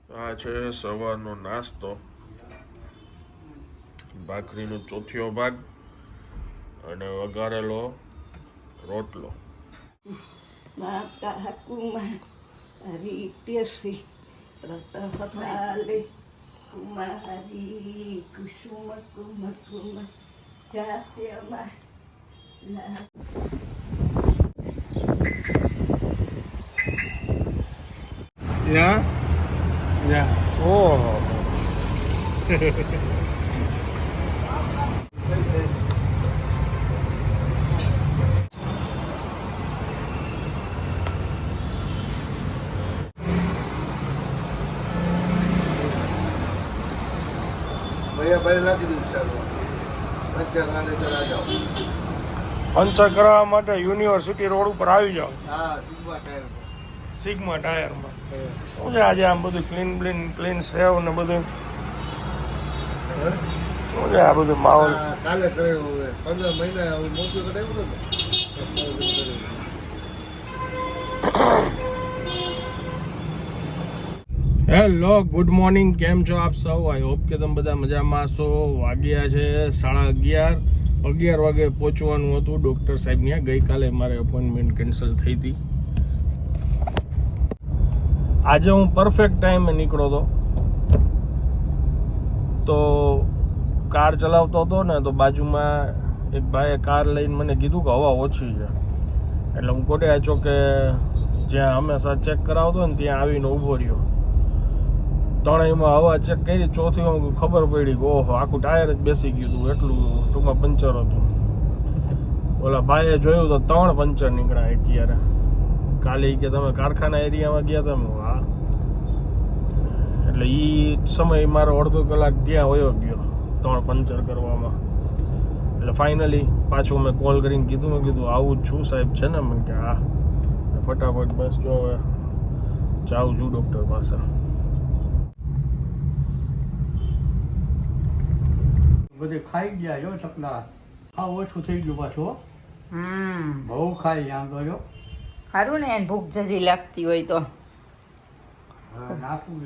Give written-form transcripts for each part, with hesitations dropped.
આ છે સવારનો નાસ્તો, ભાખરીનો ચોથિયો ભાગ અને વઘારેલો રોટલો. માતા કુમારી તેસી રતહતાલે કુમારી કુસુમ કુમ કુમ જાત્યમાં Yeah? Yeah. Oh. પંચર કરાવવા માટે યુનિવર્સિટી રોડ ઉપર આવી જાઓ. સિગ્મા ટાયરમાં શું છે આજે આમ બધું ક્લીન સેવ ને બધું શું છે આ બધું માહોલ? કાલે કરાવ્યું 15 મહિના મોટું કરાવ્યું ને. Hello, good morning. કેમ છો આપ સૌ? આઈ હોપ કે તમે બધા મજામાં છો. વાગ્યા છે 11:30 વાગે પહોંચવાનું હતું ડૉક્ટર સાહેબને. ગઈકાલે મારે અપોઇન્ટમેન્ટ કેન્સલ થઈ હતી. આજે હું પરફેક્ટ ટાઈમે નીકળ્યો હતો. તો કાર ચલાવતો હતો ને, તો બાજુમાં એક ભાઈએ કાર લઈને મને કીધું કે હવા ઓછી છે. એટલે હું કોટેયા ચોકે જ્યાં હંમેશા ચેક કરાવતો ને ત્યાં આવીને ઊભો રહ્યો. ત્રણેયમાં હવા ચેક કરી, ચોથી ખબર પડી કે ઓહો, આખું ટાયર જ બેસી ગયું હતું, એટલું ટૂંકમાં પંચર હતું. ઓલા ભાઈએ જોયું તો 3 પંચર નીકળ્યા અત્યારે. કાલે કે તમે કારખાના એરિયામાં ગયા તમે? હા. એટલે એ સમય મારો અડધો કલાક ત્યાં વયો ગયો 3 પંચર કરવામાં. એટલે ફાઇનલી પાછું મેં કોલ કરીને કીધું, મેં કીધું આવું જ છું સાહેબ, છે ને? મને કે હા. ફટાફટ બસ જો હવે જાઉં છું ડૉક્ટર પાસે. બધે ખાઈ ગયા જો ચકલા. હા, ઓછું થઈ ગયું પાછું. બહુ ખાઈ આમ તો જો. સારું ને, એને ભૂખ જજી લાગતી હોય તો નાખવું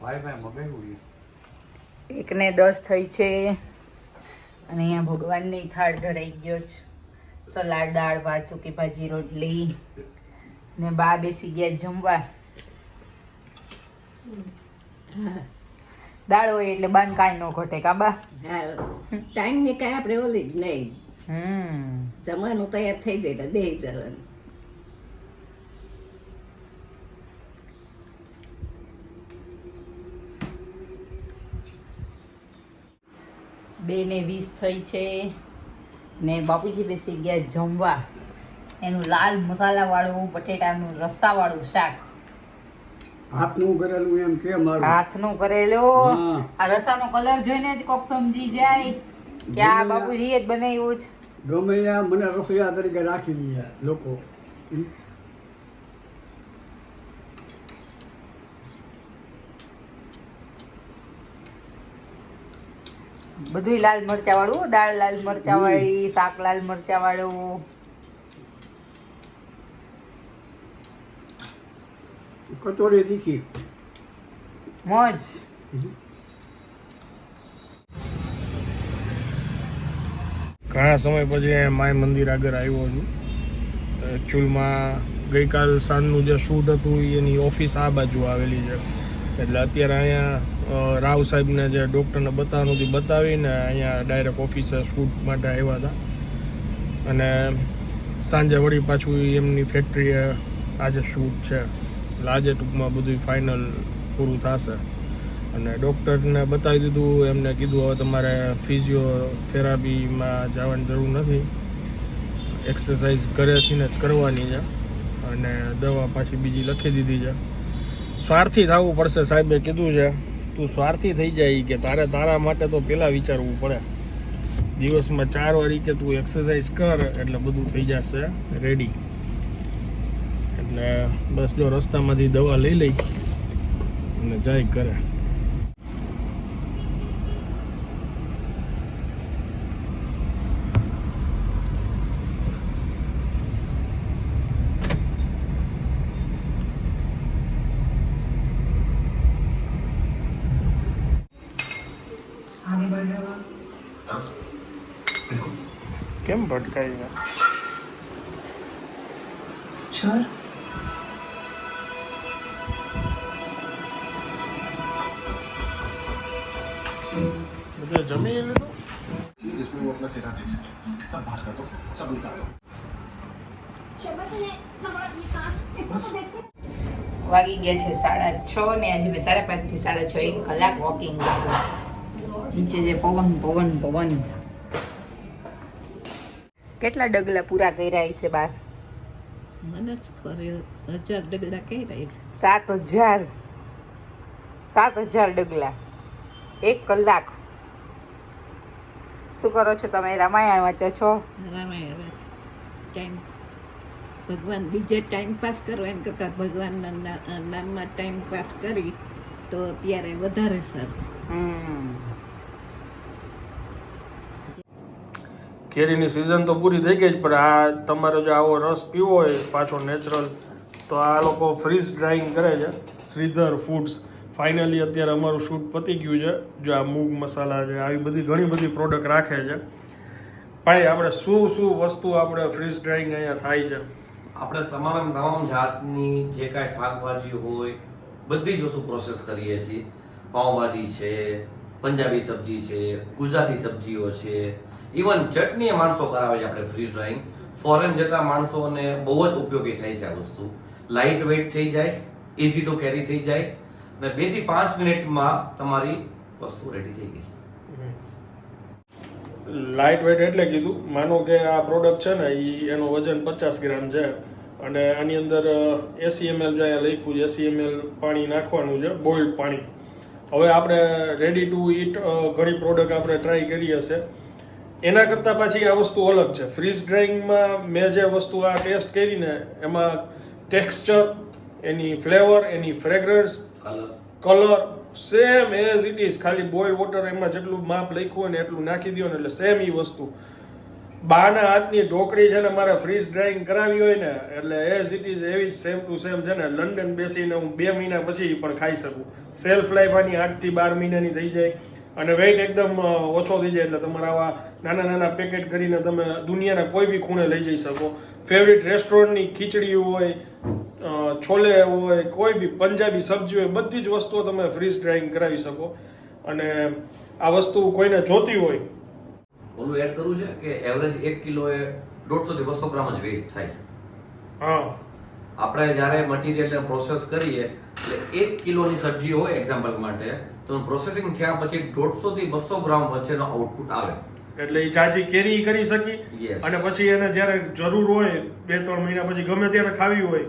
ભાઈ મગાવ્યું. 1:10 થઈ છે અને અહીંયા ભગવાનની થાળ ધરાઈ ગયો છે. સલાડ, દાળ ભાત, સૂકી ભાજી, રોટલી ને બા બેસી ગયા જમવા. દાળ હોય એટલે બાન કાંઈ ન ઘટે કા બા? ટાઈમ ને કાંઈ આપણે ઓલી જ નહીં. જમવાનું તૈયાર થઈ જાય તો બે જવાનું. બે ને 20 થઈ છે ને બાપુજી બેસી ગયા જમવા. એનું લાલ મસાલા વાળું બટેટાનું રસ્સા વાળું શાક. હાથનું કરેલું એમ કે મારું હાથનું કરેલું. આ રસાનો કલર જોઈને જ કોક સમજી જાય કે આ બાપુજીએ જ બનાવ્યું છે. ગમે ત્યાં મને રસોઈયા તરીકે રાખી દે લોકો. બધું લાલ મરચા વાળું, દાળ લાલ મરચા વાળી, શાક લાલ મરચા વાળું. કચોરી તીખી મોજ. ઘણા સમય પછી માય મંદિર આગળ આવ્યો છું. એકચ્યુઅલમાં ગઈકાલ સાંજનું જે શૂટ હતું એની ઓફિસ આ બાજુ આવેલી છે. એટલે અત્યારે અહીંયા રાવ સાહેબને જે ડૉક્ટરને બતાવવાનું હતું બતાવીને અહીંયા ડાયરેક્ટ ઓફિસે શૂટ માટે આવ્યા હતા. અને સાંજે વળી પાછું એમની ફેક્ટરીએ આજે શૂટ છે. એટલે આજે ટૂંકમાં બધું ફાઇનલ પૂરું થશે. અને ડૉક્ટરને બતાવી દીધું. એમને કીધું હવે તમારે ફિઝિયોથેરાપીમાં જવાની જરૂર નથી, એક્સરસાઇઝ ઘરેથી જ કરવાની છે. અને દવા પાછી બીજી લખી દીધી છે. સ્વાર્થી થવું પડશે સાહેબે કીધું છે. તું સ્વાર્થી થઈ જાય કે તારા માટે તો પહેલાં વિચારવું પડે. દિવસમાં 4 વાર કે તું એક્સરસાઇઝ કર એટલે બધું થઈ જશે રેડી. એટલે બસ જો રસ્તામાંથી દવા લઈ લઈ અને જાય કરે. કેમ ભટકાઈ ગયા? બધા જમી લીધું? इसमें वो अपना चेहरा देख सके सब बाहर कर दो सब निकाल दो વાગી ગયા છે 6:30 ને આજે મેં 5:30 થી 6:30 1 કલાક વોકિંગ કર્યું. નીચે જે પવન કેટલા ડગલા પૂરા કર્યા છે બાર? મને જ ખબર 1000 ડગલા કઈ રહી 7,000 ડગલા 1 કલાક. શું કરો છો તમે? રામાયણ વાંચો છો? રામાયણ ટાઈમ ભગવાન બીજે ટાઈમ પાસ કરો એમ કરતા ભગવાનના નામમાં ટાઈમ પાસ કરી તો ત્યારે વધારે સારું. કેરીની સિઝન તો પૂરી થઈ ગઈ જ, પણ આ તમારો જો આવો રસ પીવો હોય પાછો નેચરલ, તો આ લોકો ફ્રીઝ ડ્રાઈંગ કરે છે. શ્રીધર ફૂડ્સ. ફાઇનલી અત્યારે અમારું શૂટ પતી ગયું છે. જો આ મૂગ મસાલા છે, આવી બધી ઘણી બધી પ્રોડક્ટ રાખે છે. ભાઈ આપણે શું વસ્તુ આપણે ફ્રીઝ ડ્રાઈંગ અહીંયા થાય છે? આપણે તમામ જાતની જે કાંઈ શાકભાજી હોય બધી જ વસ્તુ પ્રોસેસ કરીએ છીએ. પાઉંભાજી છે, પંજાબી સબ્જી છે, ગુજરાતી સબ્જીઓ છે, ઇવન ચટણી એ માણસો કરાવે છે આપણે ફ્રીઝ ડ્રાઈંગ. ફોરેન જતા માણસોને બહુ જ ઉપયોગી થાય છે આ વસ્તુ. લાઇટ વેઇટ થઈ જાય, ઇઝી ટુ કેરી થઈ જાય અને 2 થી 5 મિનિટમાં તમારી વસ્તુ રેડી થઈ ગઈ. લાઇટ વેટ એટલે કીધું, માનો કે આ પ્રોડક્ટ છે ને એનું વજન 50 ગ્રામ છે અને આની અંદર 80 ml જો અહીંયા લખ્યું છે 80 ml પાણી નાખવાનું છે, બોઇલ્ડ પાણી. હવે આપણે રેડી ટુ ઈટ ઘણી પ્રોડક્ટ આપણે ટ્રાય કરી હશે, એના કરતાં પાછી આ વસ્તુ અલગ છે. ફ્રીઝ ડ્રાઈંગમાં મેં જે વસ્તુ આ ટેસ્ટ કરીને એમાં ટેક્સચર, એની ફ્લેવર, એની fragrance, colour same as it is. ખાલી બોઇલ વોટર એમાં જેટલું માપ લખ્યું હોય ને એટલું નાખી દો ને એટલે સેમ એ વસ્તુ. બાના હાથની ઢોકળી છે ને મારે ફ્રીઝ ડ્રાઈંગ કરાવી હોય ને એટલે એઝ ઇટ ઇઝ એવી જ સેમ ટુ સેમ છે ને લંડન બેસીને હું 2 મહિના પછી પણ ખાઈ શકું. સેલ્ફ લાઈફ આની 8 થી 12 મહિનાની થઈ જાય અને વેઇટ એકદમ ઓછો થઈ જાય. એટલે તમારા આવા નાના પેકેટ કરીને તમે દુનિયાના કોઈ બી ખૂણે લઈ જઈ શકો. ફેવરિટ રેસ્ટોરન્ટની ખીચડી હોય, છોલે હોય, કોઈ બી પંજાબી સબ્જી હોય, બધી જ વસ્તુઓ તમે ફ્રીઝ ડ્રાઈંગ કરાવી શકો. અને આ વસ્તુ કોઈને જોતી હોય, ઓલું એડ કરવું છે કે એવરેજ 1 કિલોએ 150 થી 200 ગ્રામ જ વેઇટ થાય. હા, આપણે જ્યારે મટીરિયલને પ્રોસેસ કરીએ એટલે 1 કિલોની સબ્જી હોય એક્ઝામ્પલ માટે, તો પ્રોસેસિંગ થયા પછી 150 થી 200 ગ્રામ વચ્ચેનો આઉટપુટ આવે. એટલે એ જાજી કેરી કરી શકી. Yes. અને પછી એને જ્યારે જરૂર હોય 2-3 મહિના પછી ગમે ત્યારે ખાવી હોય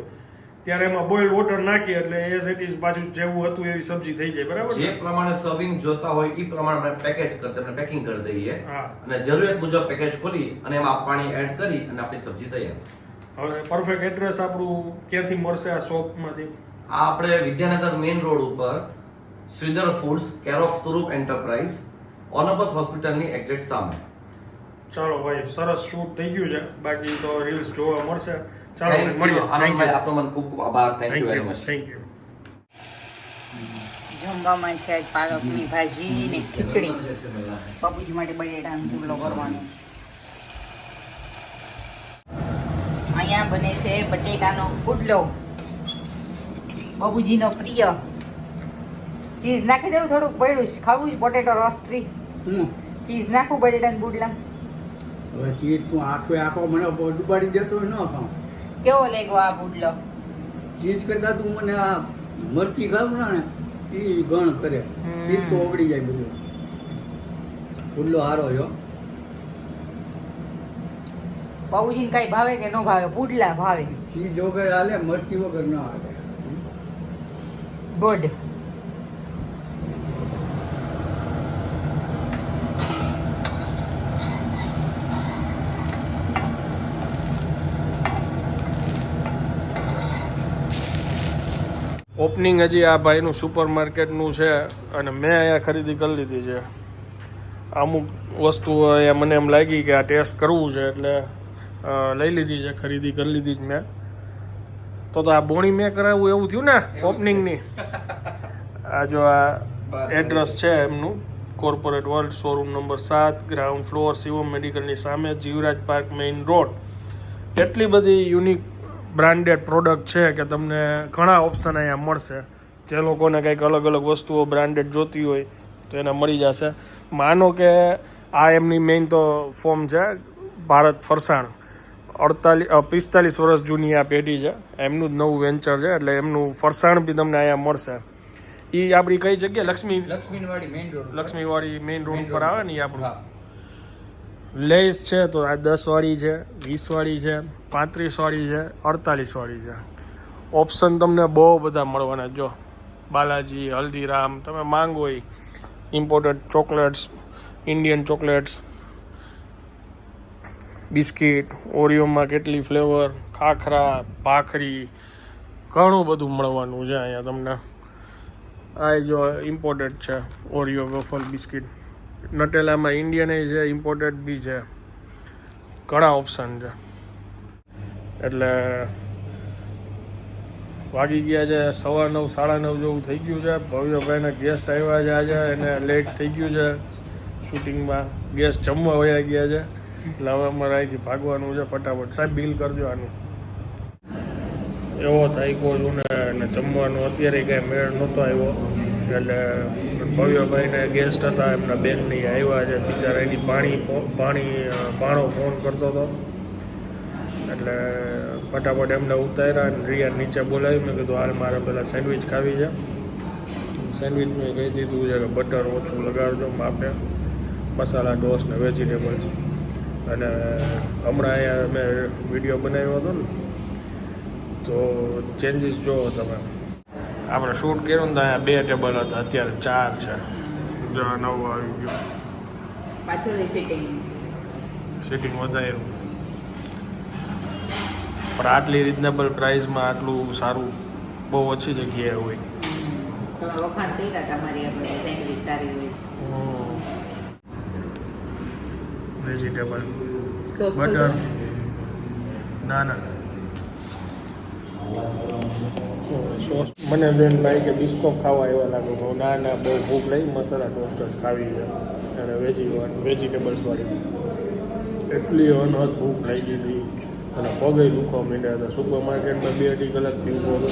ત્યારે એમાં બોઇલ વોટર નાખી એટલે એઝ ઇટ ઇઝ પાછું જેવું હતું એવી સબ્જી થઈ જાય. બરાબર જે ને? પ્રમાણે સર્વિંગ જોતા હોય એ પ્રમાણે પેકેજ કરી પેકિંગ કરી દઈએ હા. અને જરૂરિયાત મુજબ પેકેજ ખોલી અને એમાં પાણી એડ કરી અને આપણી સબ્જી તૈયાર. હવે પરફેક્ટ એડ્રેસ આપણું ક્યાંથી મળશે આ શોપમાંથી? આ આપણે વિદ્યાનગર મેઇન રોડ ઉપર શ્રીધર ફૂડ્સ, કેર ઓફ તુરુપ એન્ટરપ્રાઇઝ, ઓનોબસ હોસ્પિટલની એક્ઝેક્ટ સામે. ચાલો ભાઈ, સરસ શૂટ થઈ ગયું છે. બાકી તો રીલ્સ જોવા મળશે. ચાલો Thank you. મળીએ. આનંદભાઈ, આપનો મને ખૂબ ખૂબ આભાર. Thank you very much. Thank you. જમવામાં છે આજ પાલકની ભાજી ને ખીચડી. બાપુજી માટે બટેટાનો પુડલો કરવાનો. અહીંયા બને છે બટેટાનો પુડલો, બાબુજીનો પ્રિય. ચીઝ નાખી દેવું થોડુંક, પડ્યું છે ખાવું છે પોટેટો રોસ્ટ્રી. ચીઝ નાખું બટેટાના પુડલા? હવે ચીજ તું આખો મને ડુબાડી દેતો હોય ન ખાઉં. કેવો લાગ્યો આ પુડલો? ચીજ કરતા તું મને આ મરચી ખાવું ને એ ગણ કરે, ચીજ તો ઓગળી જાય બધું. પુડલો હારો છો. બાબુજીને કઈ ભાવે કે ન ભાવે? પુડલા ભાવે. ચીજ વગર હાલે, મરચી વગર ન હાલે. ગુડ. ઓપનિંગ હજી આ ભાઈનું સુપર માર્કેટનું છે અને મેં અહીંયા ખરીદી કરી લીધી છે. અમુક વસ્તુઓ અહીંયા મને એમ લાગી કે આ ટેસ્ટ કરવું છે એટલે લઈ લીધી છે, ખરીદી કરી લીધી જ મેં. તો આ બોણી મેં કરાવવું એવું થયું ને ઓપનિંગની. આ જો આ એડ્રેસ છે એમનું, corporate world, showroom number 7, ground floor, Shivam મેડિકલની સામે, જીવરાજ પાર્ક મેઇન રોડ. એટલી બધી યુનિક બ્રાન્ડેડ પ્રોડક્ટ છે કે તમને ઘણા ઓપ્શન અહીંયા મળશે. જે લોકોને કંઈક અલગ અલગ વસ્તુઓ બ્રાન્ડેડ જોતી હોય તો એને મળી જશે. માનો કે આ એમની મેઇન તો ફોર્મ છે ભારત ફરસાણ. 45 વર્ષ જૂની આ પેઢી છે, એમનું જ નવું વેન્ચર છે, એટલે એમનું ફરસાણ બી તમને અહીંયા મળશે. એ આપણી કઈ જગ્યા Laxmiwadi main road, Laxmiwadi main road પર આવે ને એ આપણું હા. લેસ છે. તો આ 10 વાળી છે, 20 વાળી છે, 35 વાળી છે, 48 વાળી છે. ઓપ્શન તમને બહુ બધા મળવાના. જો બાલાજી, હલ્દીરામ, તમે માંગો એ imported chocolates, Indian chocolates, biscuit, ઓરિયોમાં કેટલી ફ્લેવર, ખાખરા, ભાખરી, ઘણું બધું મળવાનું છે અહીંયા તમને. આ જો ઇમ્પોર્ટેડ છે ઓરિયો વેફર બિસ્કિટ. નટેલામાં ઇન્ડિયન છે, ઇમ્પોર્ટેડ બી છે, ઘણા ઓપ્શન છે. એટલે વાગી ગયા છે 9:15, 9:30 જેવું થઈ ગયું છે. ભવ્યભાઈના ગેસ્ટ આવ્યા છે આજે, એને લેટ થઈ ગયું છે શૂટિંગમાં. ગેસ્ટ જમવા વયા ગયા છે, એટલે હવે અમારે અહીંથી ભાગવાનું છે ફટાફટ. સાહેબ બિલ કરજો આનું. એવો થાક્યો છું ને જમવાનું અત્યારે કાંઈ મેળ નહોતો આવ્યો. એટલે ભવ્યભાઈને ગેસ્ટ હતા, એમના બેન નહીં આવ્યા છે બિચારા. એની ભાણો ફોન કરતો હતો એટલે ફટાફટ એમને ઉતાર્યા અને રિયા નીચે બોલાવી. મેં કીધું હાલ મારે પેલા સેન્ડવિચ ખાવી છે. સેન્ડવિચ મેં કહી દીધું છે કે બટર ઓછું લગાડજો માપે, મસાલા ટોસ્ટ ને વેજીટેબલ્સ. અને હમણાં અહીંયા મેં વિડીયો બનાવ્યો હતો ને, તો ચેન્જીસ જોવો તમે. આપણે શૂટ કર્યું ને તો અહીંયા 2 ટેબલ હતા, અત્યારે 4 છે. જો નવું આવી ગયું, પાછળ સિટિંગ વધાર્યું. પણ આટલી રિઝનેબલ પ્રાઇસમાં આટલું સારું બહુ ઓછી જગ્યાએ હોય. તમે વખાણ કર્યા તમારી આપણે સેન્ડવિચ સારી હોય. વેજીટેબલ સોસ બટર ના સોસ મને જોઈને ભાઈ કે બિસ્કો ખાવા એવા લાગે. ના બહુ ભૂખ લઈ, મસાલા ટોસ્ટ જ ખાવી છે. અને વેજીટેબલ્સવાળી એટલી અનહદ ભૂખ લાગી હતી અને પગે દુખવા માંડ્યા હતા. સુપર માર્કેટમાં 2-2.5 કલાકથી ઊભો હતો.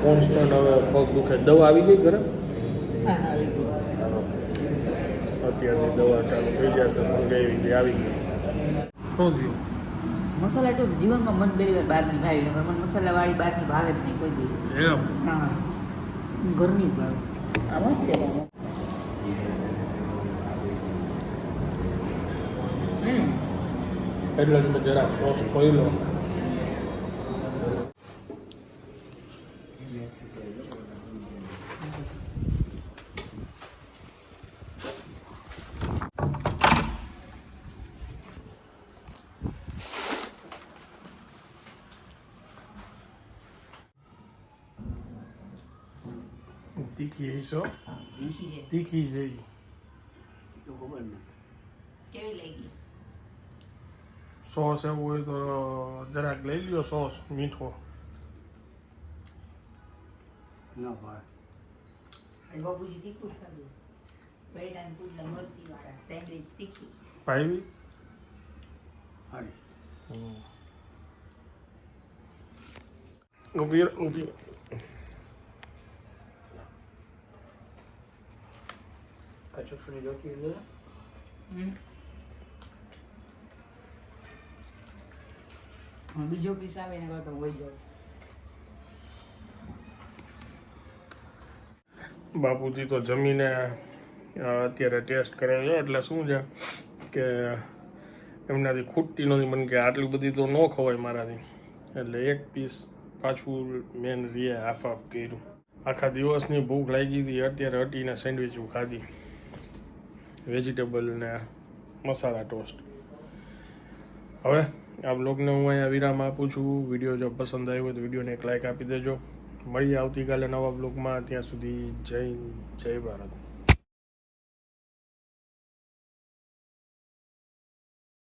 કોન્સ્ટન્ટ હવે પગ દુખે. દવા આવી ગઈ ઘરે? અત્યારથી દવા ચાલુ થઈ જશે. મંગાવી આવી ગઈ. શું થયું? મસાલા ટોસ્ટ જીવનમાં મન બે વાર બહારની ભાવી, મને મસાલાવાળી બહારની ભાવે જ નહીં કોઈ દી. એમ હા, ઘરની જ ભાવે. આ મસ્ત છે. એટલે તમે જરાક સોસ ખોઈ લો. તીખી હશો? તીખી છે. કેવી લાગી? સોસ એવું હોય તો જરાક લઈ લ્યો. સોસ મીઠો ના ભાઈ, બાબુજી તીખું ખાધું. બૈડા ને પુડલા મરચી વાળા સેન્ડવિચ તીખી. ભાઈ હારી. ઊભી કચોરી જોતી લે. બીજો પીસ આવે ને કરતો હોય જાય. બાપુજી તો જમીને અત્યારે ટેસ્ટ કરે છે. એટલે શું છે કે એમનાથી ખૂટતી નથી. મને કે આટલી બધી તો ન ખવાય મારાથી. એટલે 1 પીસ પાછું મેન રીએ હાફ કર્યું. આખા દિવસની ભૂખ લાગી હતી, અત્યારે હટીને સેન્ડવિચું ખાધી, વેજીટેબલ ને મસાલા ટોસ્ટ. હવે આ બ્લોગને હું અહીંયા વિરામ આપું છું. વિડીયો જો પસંદ આવ્યો હોય તો વિડીયોને એક લાઇક આપી દેજો. મળીએ આવતીકાલે નવા બ્લોગમાં. ત્યાં સુધી જય ભારત.